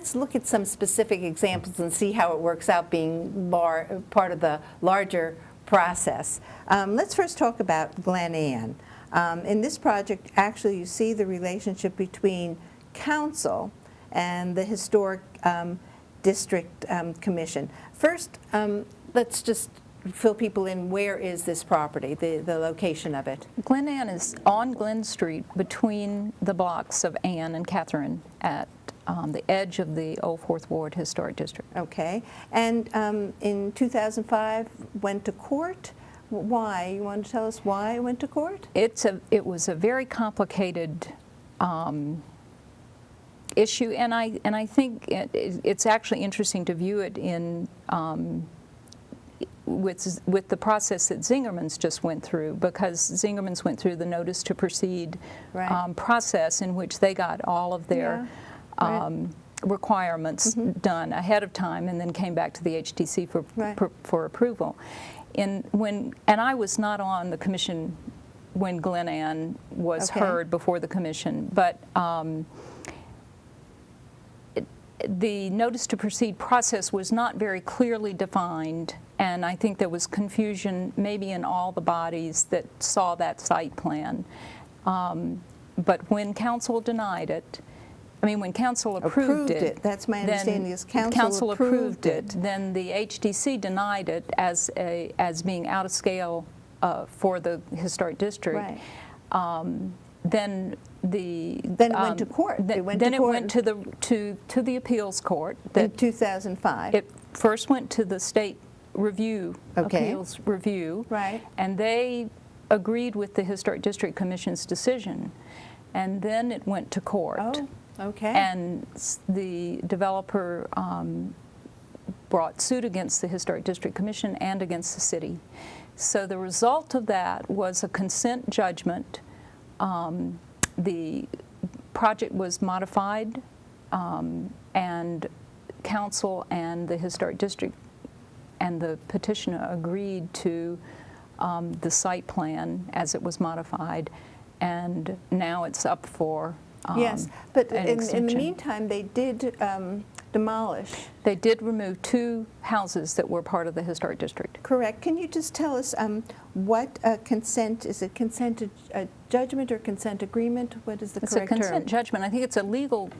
let's look at some specific examples and see how it works out being part of the larger process. Let's first talk about Glen-Ann. In this project, actually, you see the relationship between council and the Historic District Commission. First, let's just fill people in. Where is this property, the location of it? Glen-Ann is on Glen Street between the blocks of Ann and Catherine at the edge of the Old Fourth Ward Historic District. Okay. And in 2005, went to court. Why? You want to tell us why it went to court? It was a very complicated issue, and I think it's actually interesting to view it in with the process that Zingerman's just went through, because Zingerman's went through the notice to proceed process in which they got all of their requirements done ahead of time, and then came back to the HTC for approval. And I was not on the commission when Glen-Ann was heard before the commission, but the notice to proceed process was not very clearly defined, and I think there was confusion maybe in all the bodies that saw that site plan. But when council denied it, when council approved it, that's my understanding, is council approved it, then the HDC denied it as being out of scale for the historic district. Then it went to court. It went to the appeals court. In 2005. It first went to the state review, appeals review, and they agreed with the Historic District Commission's decision, and then it went to court. And the developer brought suit against the Historic District Commission and against the city. So the result of that was a consent judgment. The project was modified, and council and the Historic District and the petitioner agreed to the site plan as it was modified, and now it's up for yes, but in the meantime, they did demolish. They did remove 2 houses that were part of the Historic District. Correct. Can you just tell us what consent, is it consent judgment or consent agreement? What is the correct term? It's a consent judgment. I think it's a legal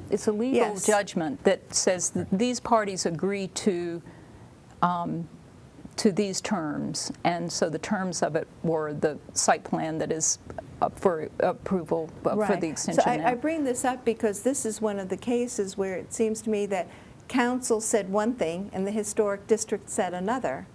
judgment that says that these parties agree to these terms, and so the terms of it were the site plan that is up for approval for the extension. So I bring this up because this is one of the cases where it seems to me that council said one thing and the historic district said another.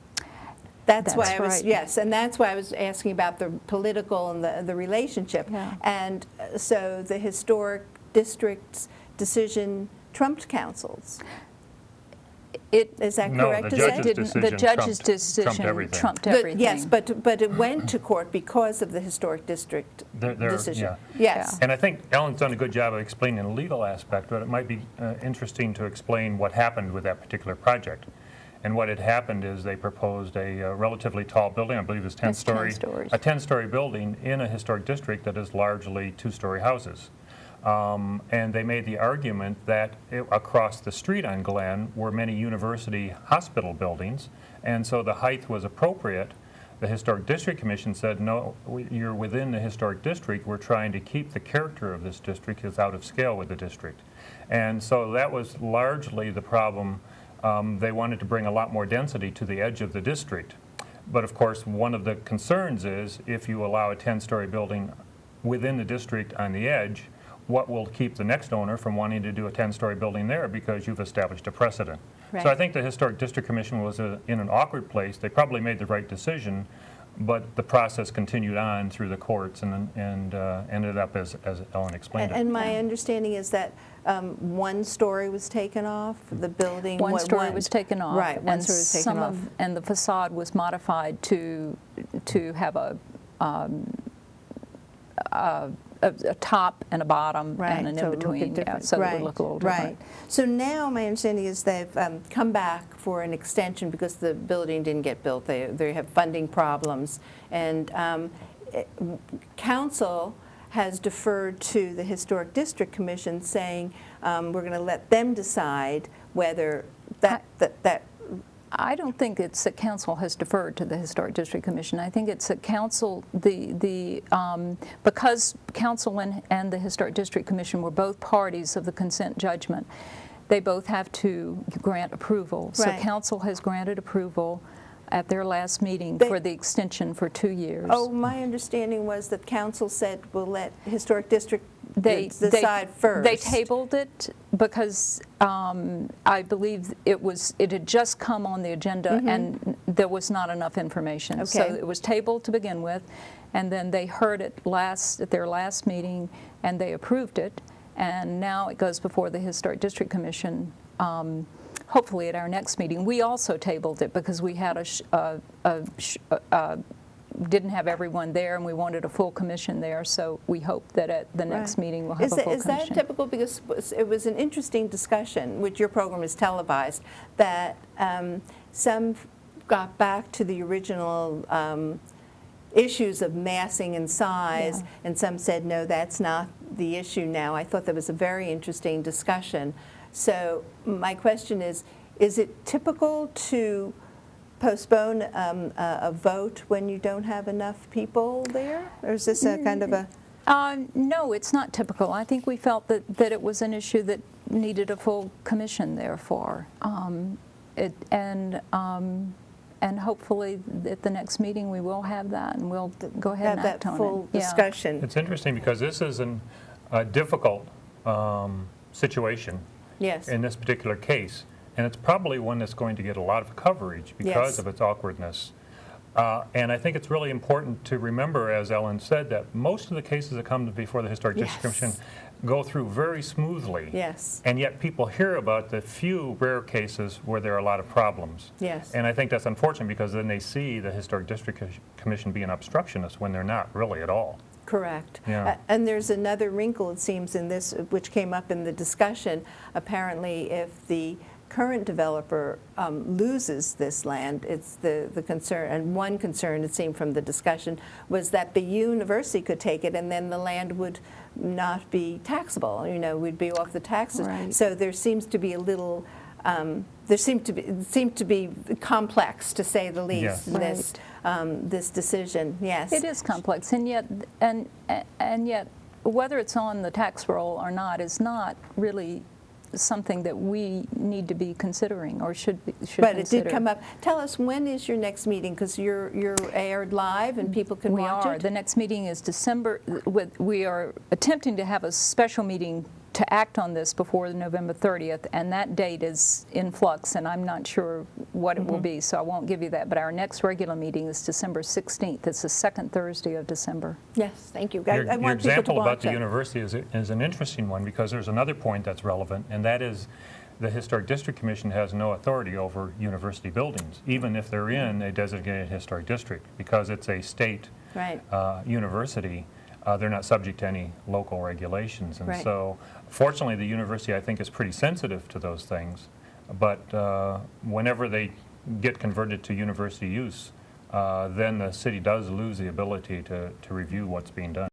That's why I was and that's why I was asking about the political and the relationship. And so the historic district's decision trumped council's. Is that correct? The judge's decision trumped everything. Yes, but it went to court because of the historic district decision. Yes. And I think Ellen's done a good job of explaining the legal aspect, but it might be interesting to explain what happened with that particular project. And what had happened is they proposed a relatively tall building, I believe it's 10-story, a 10-story building in a historic district that is largely 2-story houses. And they made the argument that across the street on Glen were many university hospital buildings, and so the height was appropriate. The Historic District Commission said, no, you're within the historic district. We're trying to keep the character of this district. It's out of scale with the district. And so that was largely the problem. They wanted to bring a lot more density to the edge of the district. But of course, one of the concerns is if you allow a 10-story building within the district on the edge, what will keep the next owner from wanting to do a 10-story building there because you've established a precedent. So I think the Historic District Commission was in an awkward place. They probably made the right decision, but the process continued on through the courts and ended up as Ellen explained it. And my understanding is that one story was taken off, the building. One story was taken off. Right, one story was taken off. And the facade was modified to have a top and a bottom and an in-between, so it would look a little different. So now my understanding is they've come back for an extension because the building didn't get built. They have funding problems, and council has deferred to the Historic District Commission, saying we're going to let them decide whether that I don't think it's that council has deferred to the Historic District Commission. I think it's that council, because council and the Historic District Commission were both parties of the consent judgment, they both have to grant approval. So council has granted approval at their last meeting for the extension for 2 years. Oh, my understanding was that council said we'll let Historic District decide first. They tabled it because I believe it had just come on the agenda and there was not enough information. Okay. So it was tabled to begin with, and then they heard it at their last meeting and they approved it, and now it goes before the Historic District Commission. Hopefully at our next meeting. We also tabled it because we had didn't have everyone there and we wanted a full commission there, so we hope that at the next meeting we'll have a full commission. Is that typical? Because it was an interesting discussion, which your program is televised, that some got back to the original issues of massing and size, and some said, no, that's not the issue now. I thought that was a very interesting discussion. So my question is it typical to postpone a vote when you don't have enough people there? Or is this a kind of a... No, it's not typical. I think we felt that it was an issue that needed a full commission, therefore. And hopefully at the next meeting we will have that, and we'll go ahead and act on it. Have that full discussion. It's interesting because this is a difficult situation in this particular case, and it's probably one that's going to get a lot of coverage because of its awkwardness. And I think it's really important to remember, as Ellen said, that most of the cases that come before the Historic District Commission go through very smoothly. Yes. And yet people hear about the few rare cases where there are a lot of problems. Yes. And I think that's unfortunate because then they see the Historic District Commission being obstructionist when they're not really at all. Correct. Yeah. And there's another wrinkle, it seems, in this, which came up in the discussion. Apparently, if the current developer loses this land, it's the concern, and one concern, it seemed from the discussion, was that the university could take it and then the land would not be taxable. You know, we'd be off the taxes. Right. So there seems to be a little, it seemed to be complex, to say the least, Yes. this decision. Yes. It is complex, and yet whether it's on the tax roll or not is not really something that we need to be considering or should consider. But it did come up. Tell us, when is your next meeting? Because you're aired live and people can watch it. We are. The next meeting is December. We are attempting to have a special meeting to act on this before November 30th, and that date is in flux, and I'm not sure what it will be, so I won't give you that. But our next regular meeting is December 16th. It's the second Thursday of December. Yes, thank you. Your I want example people to about the watch it. university is an interesting one, because there's another point that's relevant, and that is the Historic District Commission has no authority over university buildings, even if they're in a designated historic district, because it's a state university. They're not subject to any local regulations. And so, fortunately, the university, I think, is pretty sensitive to those things. But whenever they get converted to university use, then the city does lose the ability to review what's being done.